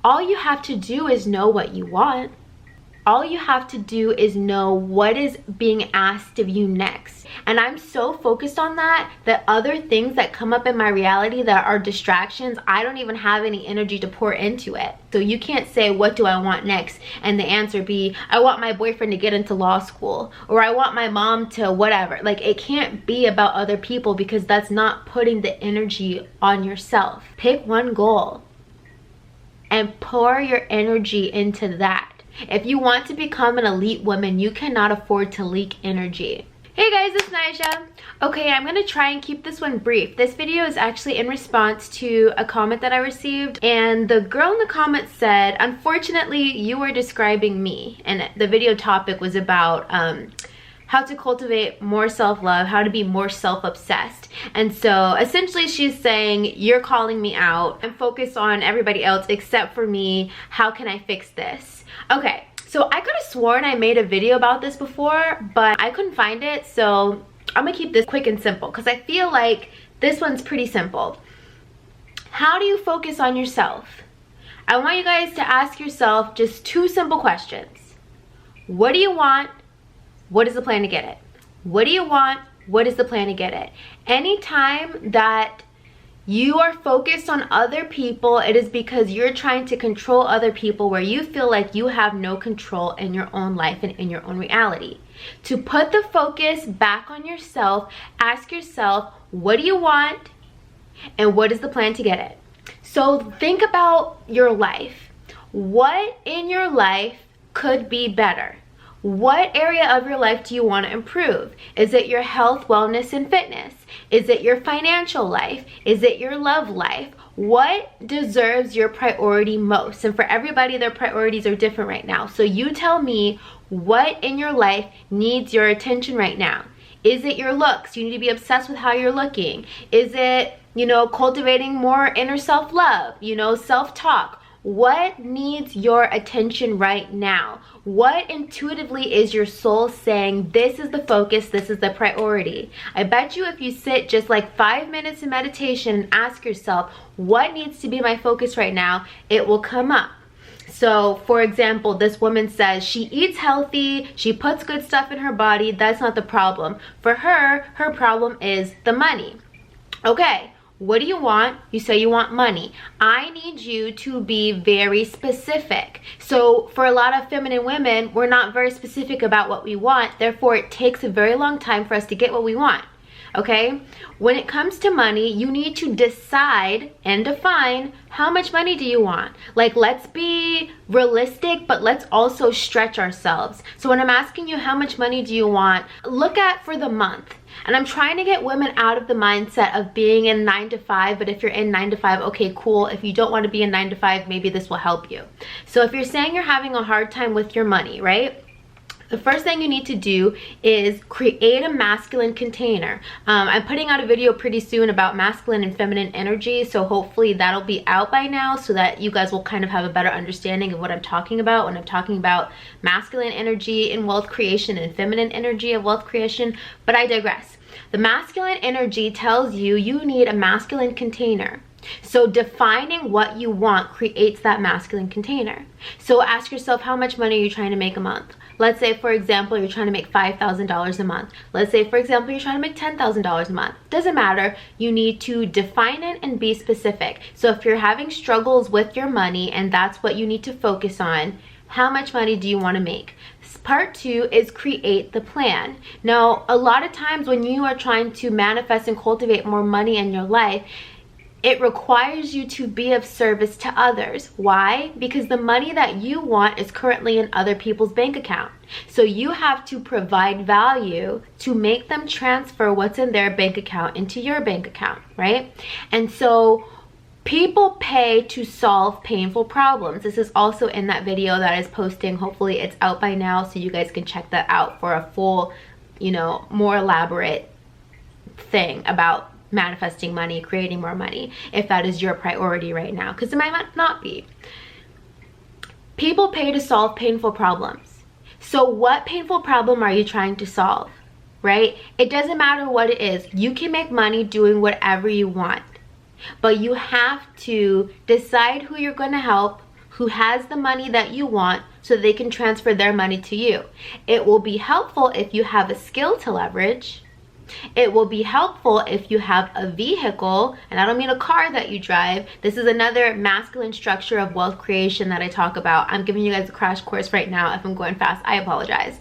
All you have to do is know what you want. All you have to do is know what is being asked of you next. And I'm so focused on that other things that come up in my reality that are distractions, I don't even have any energy to pour into it. So you can't say, what do I want next? And the answer be, I want my boyfriend to get into law school, or I want my mom to whatever. Like, it can't be about other people, because that's not putting the energy on yourself. Pick one goal and pour your energy into that. If you want to become an elite woman, you cannot afford to leak energy. Hey guys, it's Nija. Okay, I'm gonna try and keep this one brief. This video is actually in response to a comment that I received, and the girl in the comment said, unfortunately, you were describing me. And the video topic was about how to cultivate more self-love, how to be more self-obsessed. And so essentially she's saying, you're calling me out and focus on everybody else except for me. How can I fix this? Okay, so I could have sworn I made a video about this before, but I couldn't find it. So I'm gonna keep this quick and simple because I feel like this one's pretty simple. How do you focus on yourself? I want you guys to ask yourself just two simple questions. What do you want? What is the plan to get it? What do you want? What is the plan to get it? Anytime that you are focused on other people, it is because you're trying to control other people where you feel like you have no control in your own life and in your own reality. To put the focus back on yourself, ask yourself, what do you want? And what is the plan to get it? So think about your life. What in your life could be better? What area of your life do you want to improve? Is it your health, wellness, and fitness? Is it your financial life? Is it your love life? What deserves your priority most? And for everybody, their priorities are different right now. So you tell me what in your life needs your attention right now. Is it your looks? You need to be obsessed with how you're looking. Is it, cultivating more inner self-love, self-talk? What needs your attention right now? What intuitively is your soul saying, this is the focus, this is the priority? I bet you if you sit just like 5 minutes in meditation and ask yourself, what needs to be my focus right now? It will come up. So for example, this woman says she eats healthy, she puts good stuff in her body. That's not the problem. For her, her problem is the money. Okay. What do you want? You say you want money. I need you to be very specific. So for a lot of feminine women, we're not very specific about what we want. Therefore, it takes a very long time for us to get what we want. Okay? When it comes to money, you need to decide and define how much money do you want. Like, let's be realistic, but let's also stretch ourselves. So when I'm asking you how much money do you want, look at for the month. And I'm trying to get women out of the mindset of being in 9 to 5, but if you're in 9 to 5, okay, cool. If you don't want to be in 9 to 5, maybe this will help you. So if you're saying you're having a hard time with your money, right? The first thing you need to do is create a masculine container. I'm putting out a video pretty soon about masculine and feminine energy, so hopefully that'll be out by now so that you guys will kind of have a better understanding of what I'm talking about when I'm talking about masculine energy in wealth creation and feminine energy of wealth creation, but I digress. The masculine energy tells you you need a masculine container. So defining what you want creates that masculine container. So ask yourself, how much money are you trying to make a month? Let's say, for example, you're trying to make $5,000 a month. Let's say, for example, you're trying to make $10,000 a month. Doesn't matter. You need to define it and be specific. So if you're having struggles with your money and that's what you need to focus on, how much money do you want to make? Part 2 is create the plan. Now, a lot of times when you are trying to manifest and cultivate more money in your life, it requires you to be of service to others. Why? Because the money that you want is currently in other people's bank account. So you have to provide value to make them transfer what's in their bank account into your bank account, right? And so people pay to solve painful problems. This is also in that video that I was posting. Hopefully it's out by now so you guys can check that out for a full, more elaborate thing about manifesting money, creating more money, if that is your priority right now, because it might not be. People pay to solve painful problems. So what painful problem are you trying to solve, right? It doesn't matter what it is. You can make money doing whatever you want, but you have to decide who you're going to help, who has the money that you want so they can transfer their money to you. It will be helpful if you have a skill to leverage. It will be helpful if you have a vehicle, and I don't mean a car that you drive. This is another masculine structure of wealth creation that I talk about. I'm giving you guys a crash course right now. If I'm going fast, I apologize.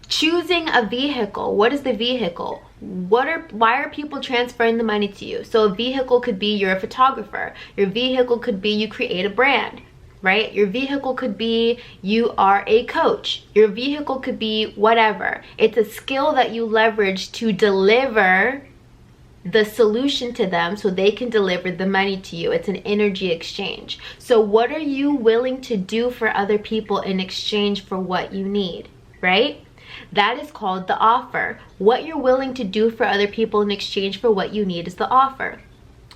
Choosing a vehicle. What is the vehicle? Why are people transferring the money to you? So a vehicle could be you're a photographer. Your vehicle could be you create a brand, right? Your vehicle could be you are a coach. Your vehicle could be whatever. It's a skill that you leverage to deliver the solution to them so they can deliver the money to you. It's an energy exchange. So what are you willing to do for other people in exchange for what you need, right? That is called the offer. What you're willing to do for other people in exchange for what you need is the offer.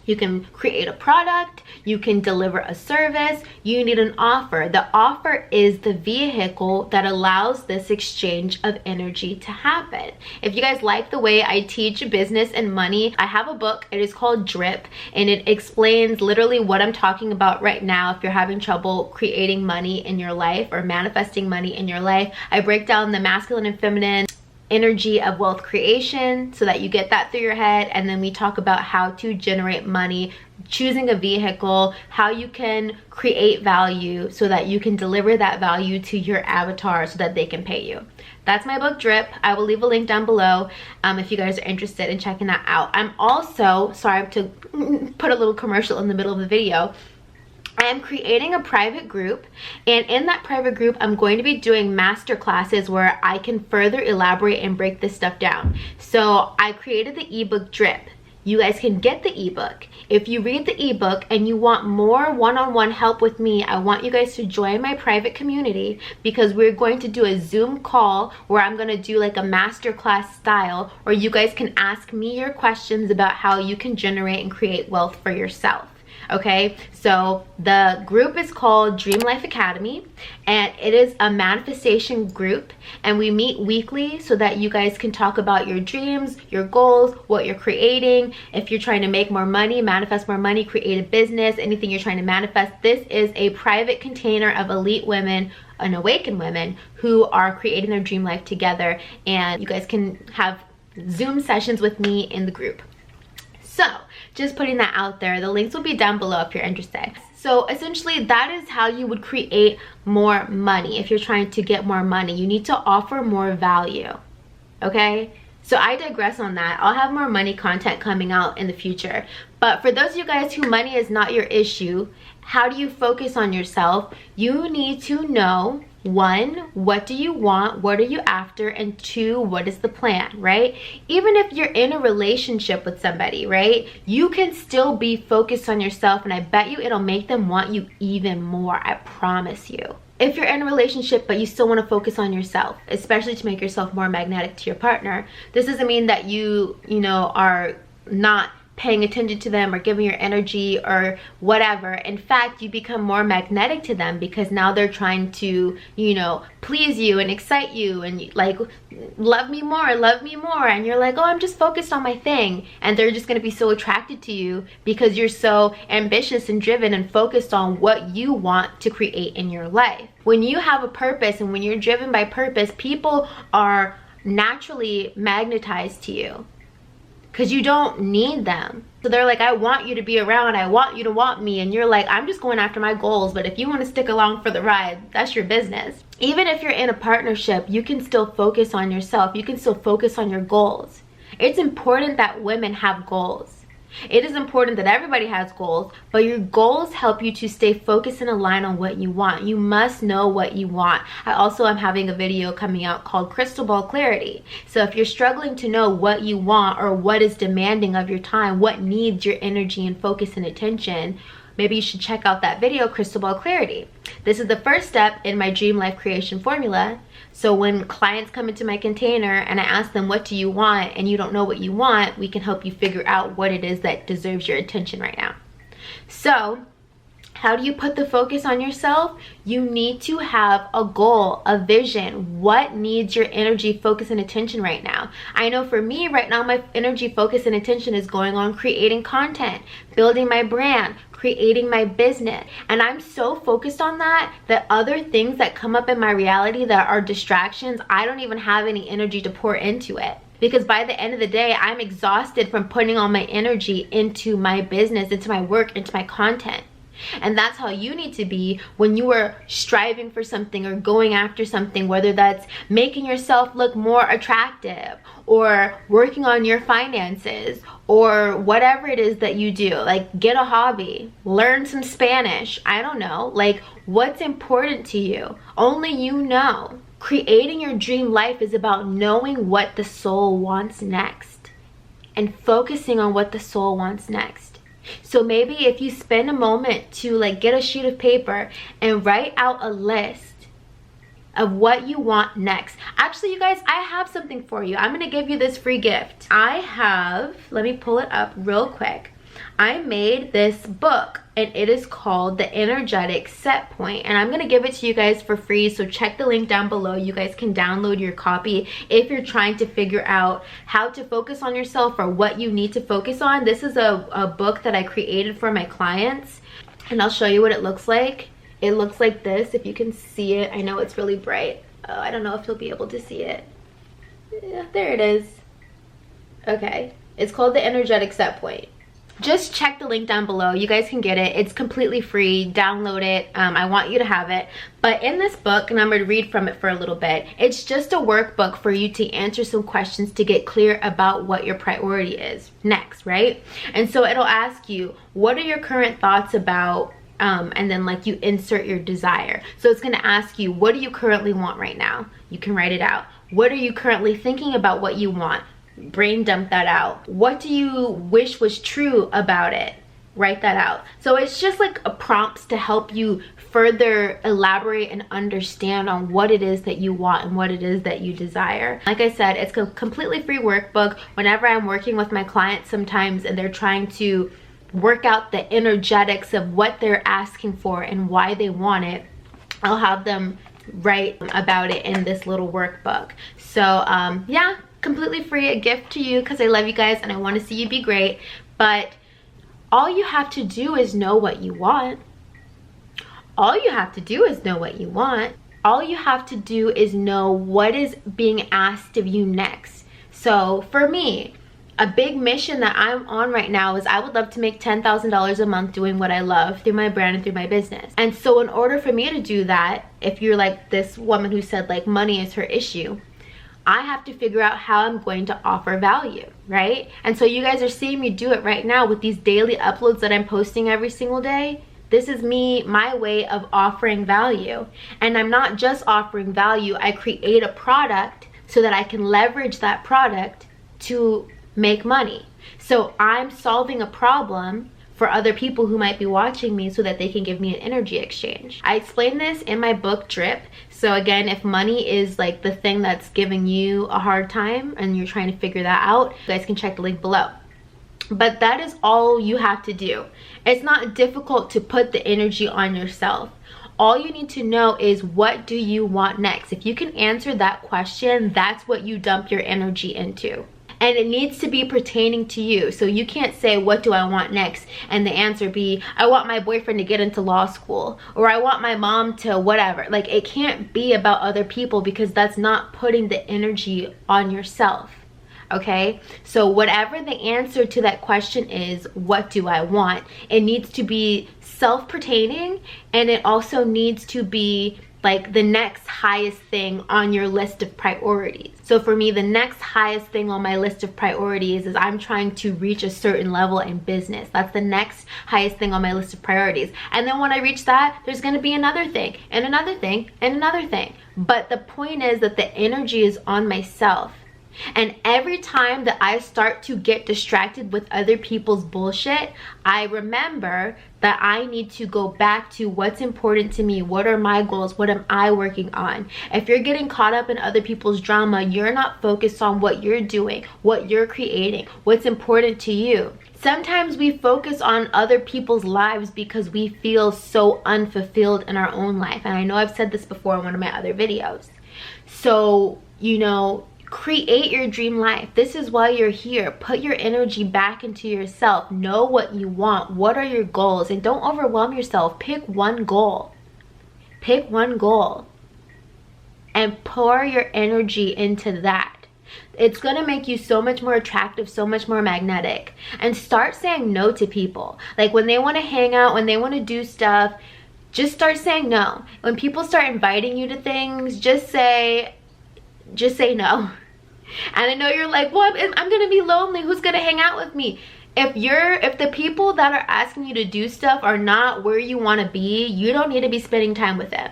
You can create a product, you can deliver a service, you need an offer. The offer is the vehicle that allows this exchange of energy to happen. If you guys like the way I teach business and money, I have a book. It is called Drip, and it explains literally what I'm talking about right now. If you're having trouble creating money in your life or manifesting money in your life, I break down the masculine and feminine energy of wealth creation so that you get that through your head, and then we talk about how to generate money, choosing a vehicle, how you can create value so that you can deliver that value to your avatar so that they can pay you. That's my book Drip. I will leave a link down below if you guys are interested in checking that out. I'm also, sorry to put a little commercial in the middle of the video, I am creating a private group, and in that private group I'm going to be doing master classes where I can further elaborate and break this stuff down. So I created the ebook Drip. You guys can get the ebook. If you read the ebook and you want more one-on-one help with me, I want you guys to join my private community, because we're going to do a Zoom call where I'm going to do like a master class style where you guys can ask me your questions about how you can generate and create wealth for yourself. Okay, so the group is called Dream Life Academy, and it is a manifestation group, and we meet weekly so that you guys can talk about your dreams, your goals, what you're creating. If you're trying to make more money, manifest more money, create a business, anything you're trying to manifest, this is a private container of elite women and awakened women who are creating their dream life together, and you guys can have Zoom sessions with me in the group. So just putting that out there. The links will be down below if you're interested. So essentially that is how you would create more money. If you're trying to get more money, you need to offer more value. Okay, so I digress on that. I'll have more money content coming out in the future, but for those of you guys who money is not your issue, how do you focus on yourself? You need to know, 1, what do you want? What are you after? And 2, what is the plan, right? Even if you're in a relationship with somebody, right? You can still be focused on yourself, and I bet you it'll make them want you even more. I promise you. If you're in a relationship but you still want to focus on yourself, especially to make yourself more magnetic to your partner, this doesn't mean that you are not paying attention to them or giving your energy or whatever. In fact, you become more magnetic to them because now they're trying to, please you and excite you and like, love me more, and you're like, oh, I'm just focused on my thing, and they're just going to be so attracted to you because you're so ambitious and driven and focused on what you want to create in your life. When you have a purpose and when you're driven by purpose, people are naturally magnetized to you because you don't need them. So they're like, I want you to be around, I want you to want me, and you're like, I'm just going after my goals, but if you want to stick along for the ride, that's your business. Even if you're in a partnership, you can still focus on yourself. You can still focus on your goals. It's important that women have goals. It is important that everybody has goals, but your goals help you to stay focused and aligned on what you want. You must know what you want. I also am having a video coming out called Crystal Ball Clarity. So if you're struggling to know what you want or what is demanding of your time, what needs your energy and focus and attention, maybe you should check out that video, Crystal Ball Clarity. This is the first step in my dream life creation formula. So when clients come into my container and I ask them, what do you want? And you don't know what you want, we can help you figure out what it is that deserves your attention right now. So How do you put the focus on yourself? You need to have a goal, a vision. What needs your energy, focus, and attention right now? I know for me right now, my energy, focus, and attention is going on creating content, building my brand, creating my business. And I'm so focused on that other things that come up in my reality that are distractions, I don't even have any energy to pour into it. Because by the end of the day, I'm exhausted from putting all my energy into my business, into my work, into my content. And that's how you need to be when you are striving for something or going after something, whether that's making yourself look more attractive or working on your finances or whatever it is that you do. Like, get a hobby, learn some Spanish, I don't know. Like, what's important to you? Only you know. Creating your dream life is about knowing what the soul wants next and focusing on what the soul wants next. So maybe if you spend a moment to like get a sheet of paper and write out a list of what you want next. Actually, you guys, I have something for you. I'm gonna give you this free gift. Let me pull it up real quick. I made this book and it is called The Energetic Set Point, and I'm gonna give it to you guys for free, so check the link down below. You guys can download your copy if you're trying to figure out how to focus on yourself or what you need to focus on. This is a book that I created for my clients, and I'll show you what it looks like. It looks like this, if you can see it. I know it's really bright. Oh, I don't know if you'll be able to see it. Yeah, there it is. Okay, it's called The Energetic Set Point. Just check the link down below. You guys can get it. It's completely free. Download it. I want you to have it. But in this book, and I'm going to read from it for a little bit, it's just a workbook for you to answer some questions to get clear about what your priority is next, right? And so it'll ask you, what are your current thoughts about, and then like you insert your desire. So it's going to ask you, what do you currently want right now? You can write it out. What are you currently thinking about what you want? Brain dump that out. What do you wish was true about it? Write that out. So it's just like a prompts to help you further elaborate and understand on what it is that you want and what it is that you desire. Like I said, it's a completely free workbook. Whenever I'm working with my clients sometimes and they're trying to work out the energetics of what they're asking for and why they want it, I'll have them write about it in this little workbook. So yeah, completely free, a gift to you because I love you guys and I want to see you be great. But all you have to do is know what you want. All you have to do is know what you want. All you have to do is know what is being asked of you next. So for me, a big mission that I'm on right now is I would love to make $10,000 a month doing what I love through my brand and through my business. And so in order for me to do that, if you're like this woman who said like money is her issue, I have to figure out how I'm going to offer value, right? And so you guys are seeing me do it right now with these daily uploads that I'm posting every single day. This is me, my way of offering value. And I'm not just offering value, I create a product so that I can leverage that product to make money. So I'm solving a problem for other people who might be watching me so that they can give me an energy exchange. I explain this in my book Drip. So again, if money is like the thing that's giving you a hard time and you're trying to figure that out, you guys can check the link below. But that is all you have to do. It's not difficult to put the energy on yourself. All you need to know is, what do you want next? If you can answer that question, that's what you dump your energy into. And it needs to be pertaining to you. So you can't say, what do I want next? And the answer be, I want my boyfriend to get into law school, or I want my mom to whatever. Like, it can't be about other people because that's not putting the energy on yourself. Okay, so whatever the answer to that question is, what do I want? It needs to be self-pertaining, and it also needs to be like the next highest thing on your list of priorities. So for me, the next highest thing on my list of priorities is I'm trying to reach a certain level in business. That's the next highest thing on my list of priorities. And then when I reach that, there's gonna be another thing and another thing and another thing. But the point is that the energy is on myself. And every time that I start to get distracted with other people's bullshit, I remember that I need to go back to what's important to me. What are my goals? What am I working on? If you're getting caught up in other people's drama, you're not focused on what you're doing, what you're creating, what's important to you. Sometimes we focus on other people's lives because we feel so unfulfilled in our own life. And I know I've said this before in one of my other videos. So, you know, create your dream life. This is why you're here. Put your energy back into yourself. Know what you want. What are your goals? And don't overwhelm yourself. Pick one goal. Pick one goal. And pour your energy into that. It's gonna make you so much more attractive, so much more magnetic. And start saying no to people. Like when they want to hang out, when they want to do stuff, just start saying no. When people start inviting you to things, just say no. And I know you're like, well, I'm gonna be lonely. Who's gonna hang out with me? If the people that are asking you to do stuff are not where you want to be, you don't need to be spending time with them.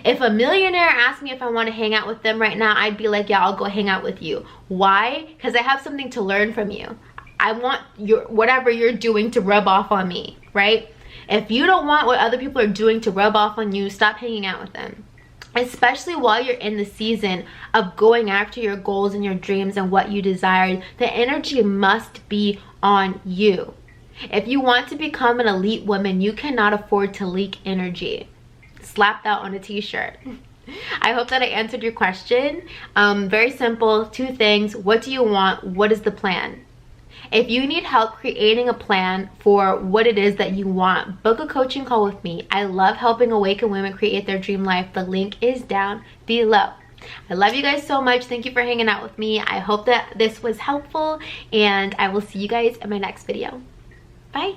If a millionaire asked me if I want to hang out with them right now, I'd be like, yeah, I'll go hang out with you. Why? Because I have something to learn from you. I want whatever you're doing to rub off on me, right? If you don't want what other people are doing to rub off on you, stop hanging out with them. Especially while you're in the season of going after your goals and your dreams and what you desire, the energy must be on you. If you want to become an elite woman, you cannot afford to leak energy. Slap that on a t-shirt. I hope that I answered your question. Very simple, 2 things. What do you want? What is the plan? If you need help creating a plan for what it is that you want, book a coaching call with me. I love helping awakened women create their dream life. The link is down below. I love you guys so much. Thank you for hanging out with me. I hope that this was helpful, and I will see you guys in my next video. Bye.